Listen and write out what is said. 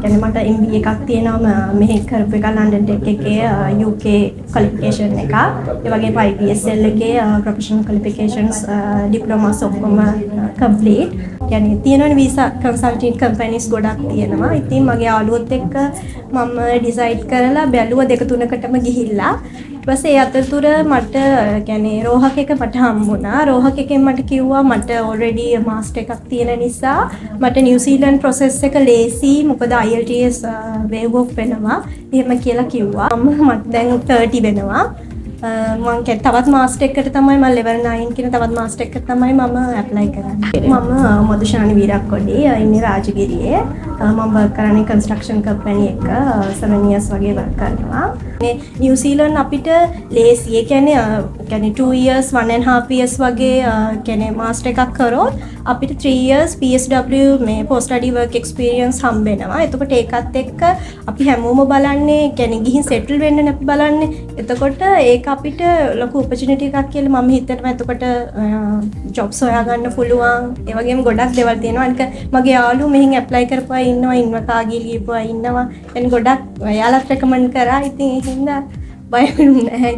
කියන්නේ මට MBA එකක් තියෙනවා මෙහි කරපු එක ලන්ඩන් ටෙක් එකේ UK qualification එක. ඒ වගේම IBSL එකේ professional qualifications diplomas ඔක්කොම complete. කියන්නේ තියෙනවනේ visa consulting companies ගොඩක් තියෙනවා. ඉතින් මගේ යාළුවොත් එක්ක මම decide කරලා බැලුවා දෙක තුනකටම ගිහිල්ලා. ඊට පස්සේ ඒ අතරතුර මට කියන්නේ රෝහක එක මට හම්බුණා. රෝහක එකෙන් මට කිව්වා මට already master එකක් තියෙන නිසා මට New Zealand process එක ලේසි. මොකද IELTS waive off වෙනවා. එහෙම කියලා කිව්වා. මට දැන් 30 වෙනවා. මම තවත් මාස්ටර් එකකට තමයි මම level 9 කියන තවත් මාස්ටර් එකකට තමයි මම ඇප්ලයි කරන්නේ. මම මදුෂානි වීරක්කොඩි ඉන්නේ රාජගිරියේ. මම work කරන්නේ construction company එක 7 years වගේ work කරනවා. මේ New Zealand අපිට ලේසි. ඒ කියන්නේ 2 years 1.5 years වගේ කියන්නේ මාස්ටර් එකක් කරොත් අපිට 3 years PSW මේ post study work experience හම්බ වෙනවා. එතකොට ඒකත් එක්ක අපි හැමෝම බලන්නේ කියන්නේ ගිහින් settle වෙන්න අපි බලන්නේ. එතකොට ඒක අපිට ලොකු opportunity එකක් කියලා මම හිතනවා. එතකොට jobs හොයාගන්න පුළුවන්. ඒ වගේම ගොඩක් දේවල් තියෙනවා. අනික මගේ යාළුවෝ මෙහින් apply කරපුවා ඉන්නවා, ඉන්වතාගේ ලියපුවා ඉන්නවා. එතන ගොඩක් එයාලත් recommend කරා. ඉතින් ඒ හින්දා බය වෙන්නේ නැහැ.